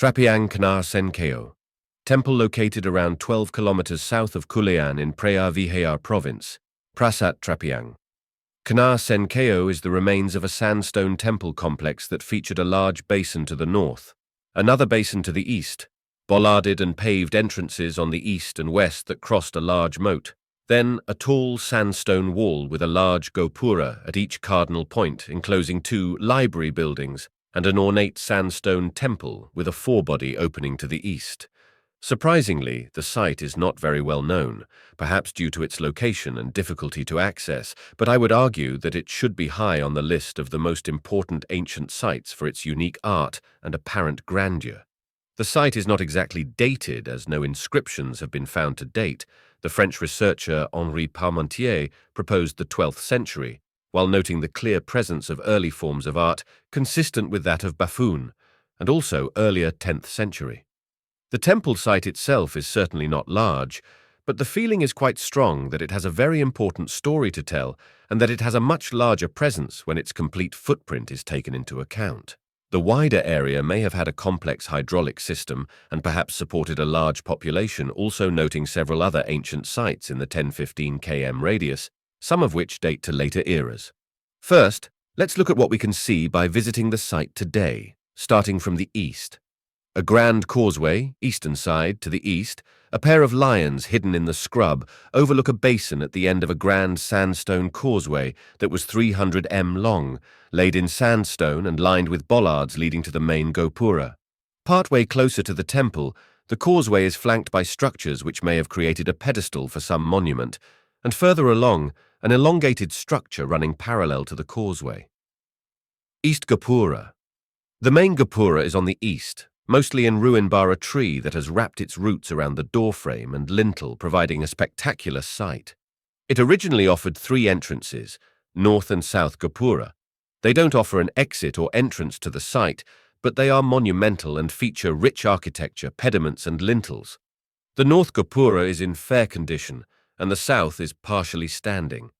Trapeang Khnar temple located around 12 kilometers south of Khulayan in Preah province, Prasat Trapeang. Khnar is the remains of a sandstone temple complex that featured a large basin to the north, another basin to the east, bollarded and paved entrances on the east and west that crossed a large moat, then a tall sandstone wall with a large gopura at each cardinal point enclosing two library buildings and an ornate sandstone temple with a forebody opening to the east. Surprisingly, the site is not very well known, perhaps due to its location and difficulty to access, but I would argue that it should be high on the list of the most important ancient sites for its unique art and apparent grandeur. The site is not exactly dated, as no inscriptions have been found to date. The French researcher Henri Parmentier proposed the 12th century, while noting the clear presence of early forms of art consistent with that of Buffoon, and also earlier 10th century. The temple site itself is certainly not large, but the feeling is quite strong that it has a very important story to tell and that it has a much larger presence when its complete footprint is taken into account. The wider area may have had a complex hydraulic system and perhaps supported a large population, also noting several other ancient sites in the 10-15 km radius, some of which date to later eras. First, let's look at what we can see by visiting the site today, starting from the east. A grand causeway, eastern side, to the east, a pair of lions hidden in the scrub overlook a basin at the end of a grand sandstone causeway that was 300 m long, laid in sandstone and lined with bollards leading to the main gopura. Partway closer to the temple, the causeway is flanked by structures which may have created a pedestal for some monument, and further along, an elongated structure running parallel to the causeway. East Gopura. The main gopura is on the east, mostly in ruin bar a tree that has wrapped its roots around the doorframe and lintel, providing a spectacular sight. It originally offered 3 entrances, north and south gopura. They don't offer an exit or entrance to the site, but they are monumental and feature rich architecture, pediments and lintels. The north gopura is in fair condition, and the south is partially standing.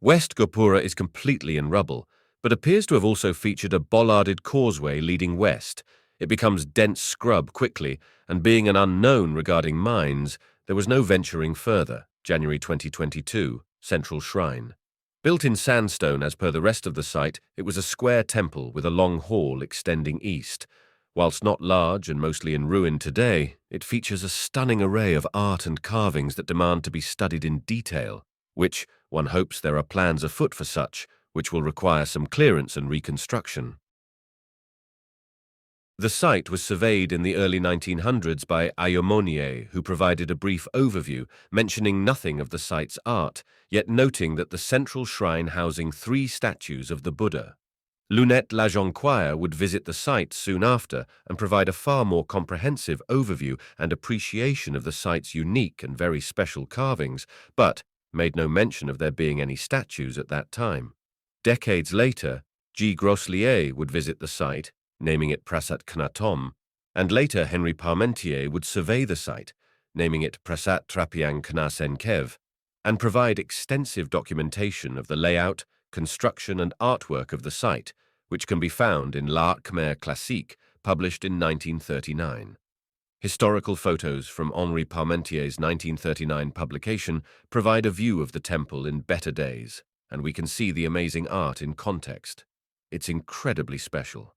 West gopura is completely in rubble, but appears to have also featured a bollarded causeway leading west. It becomes dense scrub quickly, and being an unknown regarding mines, there was no venturing further. January 2022, Central Shrine. Built in sandstone as per the rest of the site, it was a square temple with a long hall extending east. Whilst not large and mostly in ruin today, it features a stunning array of art and carvings that demand to be studied in detail, which, one hopes there are plans afoot for such, which will require some clearance and reconstruction. The site was surveyed in the early 1900s by Ayomonier, who provided a brief overview, mentioning nothing of the site's art, yet noting that the central shrine housing 3 statues of the Buddha. Lunette Lajonquière would visit the site soon after and provide a far more comprehensive overview and appreciation of the site's unique and very special carvings, but made no mention of there being any statues at that time. Decades later, G. Grosselier would visit the site, naming it Prasat Khnar, and later Henri Parmentier would survey the site, naming it Prasat Trapeang Khnar, and provide extensive documentation of the layout, construction and artwork of the site, which can be found in L'Art Khmer Classique, published in 1939. Historical photos from Henri Parmentier's 1939 publication provide a view of the temple in better days, and we can see the amazing art in context. It's incredibly special.